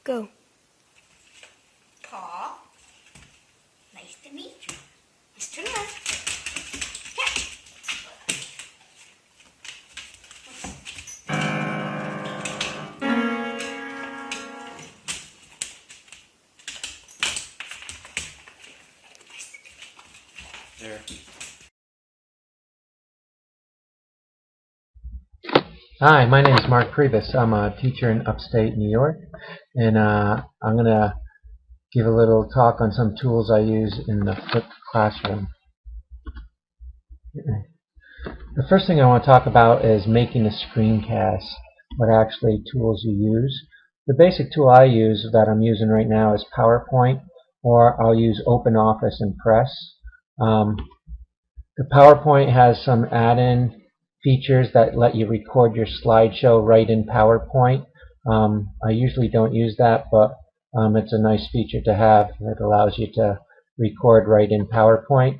Go. Paul, nice to meet you. Mr. Left. There. Hi, my name is Mark Priebus. I'm a teacher in upstate New York, and I'm going to give a little talk on some tools I use in the flipped classroom. The first thing I want to talk about is making a screencast, what actually tools you use. The basic tool I use that I'm using right now is PowerPoint, or I'll use OpenOffice and Press. The PowerPoint has some add-in features that let you record your slideshow right in PowerPoint. I usually don't use that, but it's a nice feature to have. It allows you to record right in PowerPoint,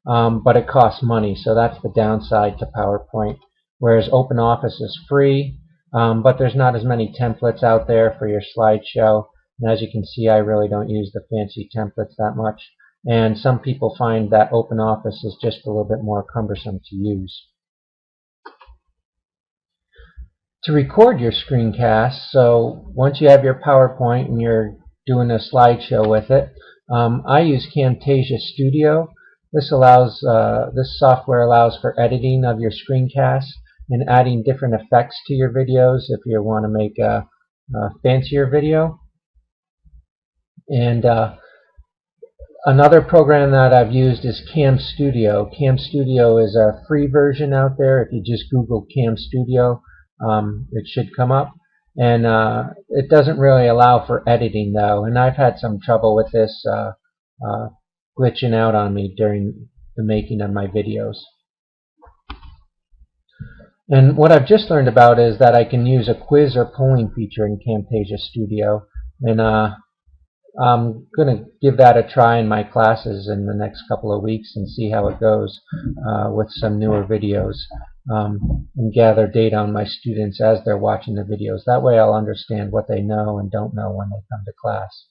but it costs money, so that's the downside to PowerPoint. Whereas OpenOffice is free, but there's not as many templates out there for your slideshow. And as you can see, I really don't use the fancy templates that much. And some people find that OpenOffice is just a little bit more cumbersome to use. To record your screencast, so once you have your PowerPoint and you're doing a slideshow with it, I use Camtasia Studio. This software allows for editing of your screencast and adding different effects to your videos if you want to make a fancier video. And another program that I've used is Cam Studio. Cam Studio is a free version out there. If you just Google Cam Studio, it should come up. And it doesn't really allow for editing, though. And I've had some trouble with this glitching out on me during the making of my videos. And what I've just learned about is that I can use a quiz or polling feature in Camtasia Studio. And I'm going to give that a try in my classes in the next couple of weeks and see how it goes with some newer videos, and gather data on my students as they're watching the videos. That way I'll understand what they know and don't know when they come to class.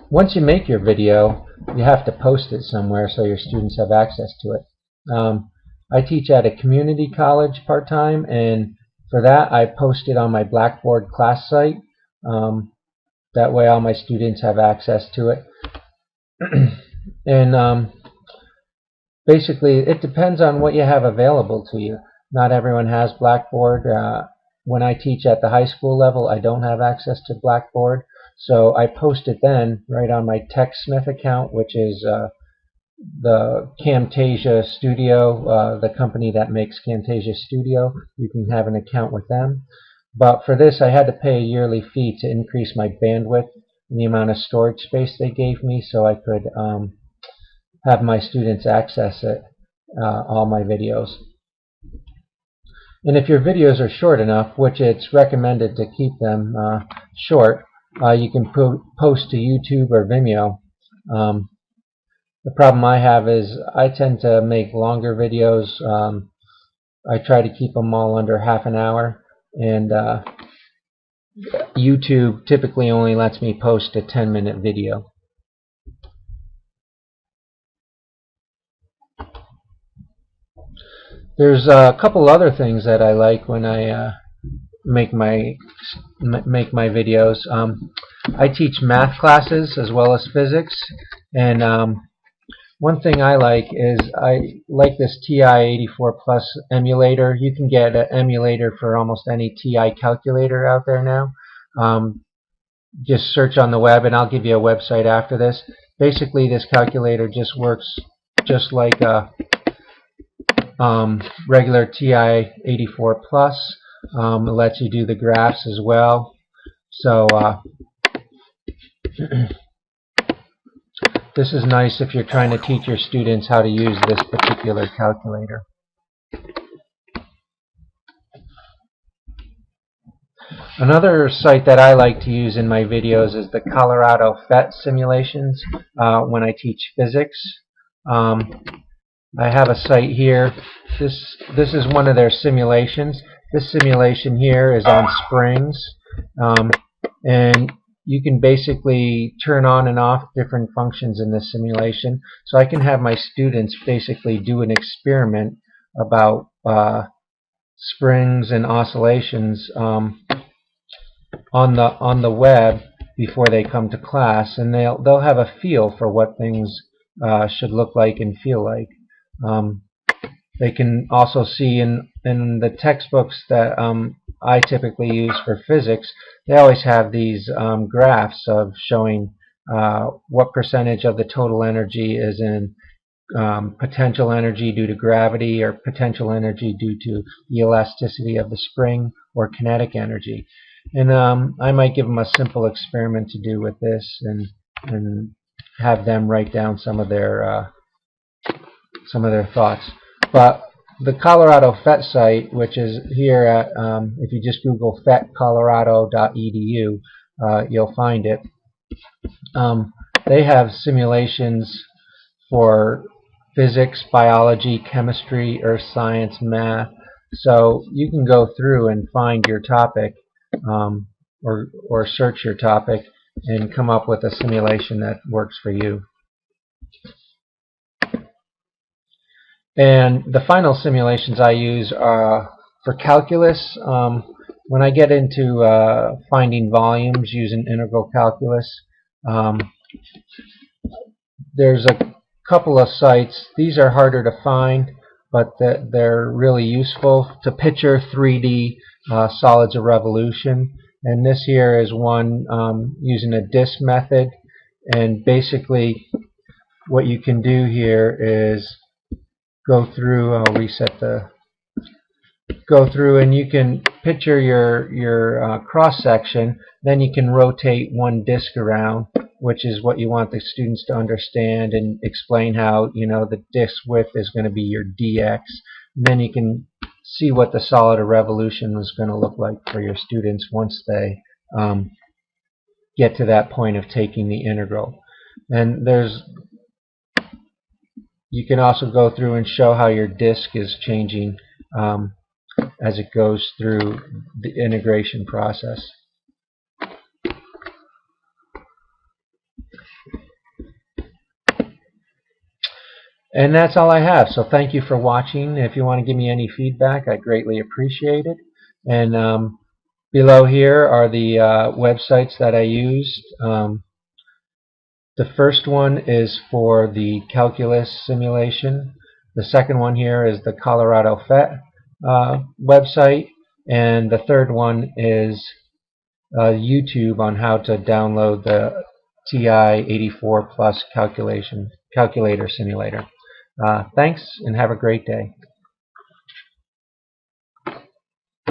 Once you make your video, you have to post it somewhere so your students have access to it. I teach at a community college part-time, and for that I post it on my Blackboard class site. That way all my students have access to it. And basically it depends on what you have available to you. Not everyone has Blackboard. When I teach at the high school level, I don't have access to Blackboard, so I post it then right on my TechSmith account, which is the Camtasia Studio, the company that makes Camtasia Studio. You can have an account with them. But for this, I had to pay a yearly fee to increase my bandwidth and the amount of storage space they gave me, so I could have my students access it, all my videos. And if your videos are short enough, which it's recommended to keep them short, you can post to YouTube or Vimeo. The problem I have is I tend to make longer videos. I try to keep them all under half an hour. And YouTube typically only lets me post a 10-minute video. There's a couple other things that I like when I make my videos. I teach math classes as well as physics, and one thing I like is I like this TI-84 Plus emulator. You can get an emulator for almost any TI calculator out there now. Just search on the web, and I'll give you a website after this. Basically, this calculator just works just like a regular TI-84 Plus. It lets you do the graphs as well. So this is nice if you're trying to teach your students how to use this particular calculator. Another site that I like to use in my videos is the Colorado PhET simulations when I teach physics. I have a site here. This is one of their simulations. This simulation here is on springs, and you can basically turn on and off different functions in this simulation. So I can have my students basically do an experiment about springs and oscillations on the web before they come to class, and they'll have a feel for what things should look like and feel like. They can also see in the textbooks that I typically use for physics, they always have these graphs of showing what percentage of the total energy is in potential energy due to gravity, or potential energy due to the elasticity of the spring, or kinetic energy. And I might give them a simple experiment to do with this, and have them write down some of their thoughts. But the Colorado PhET site, which is here at, if you just Google phetcolorado.edu, you'll find it. They have simulations for physics, biology, chemistry, earth science, math. So you can go through and find your topic, or search your topic, and come up with a simulation that works for you. And the final simulations I use are for calculus. When I get into finding volumes using integral calculus, there's a couple of sites. These are harder to find, but they're really useful to picture 3D solids of revolution. And this here is one using a disk method. And basically what you can do here is go through, I'll reset go through, and you can picture your cross section. Then you can rotate one disk around, which is what you want the students to understand, and explain how, the disk width is going to be your dx. And then you can see what the solid of revolution is going to look like for your students once they get to that point of taking the integral. And you can also go through and show how your disk is changing as it goes through the integration process. And that's all I have. So thank you for watching. If you want to give me any feedback, I greatly appreciate it. And below here are the websites that I used. The first one is for the calculus simulation. The second one here is the Colorado PhET website. And the third one is YouTube on how to download the TI-84 Plus calculator simulator. Thanks, and have a great day.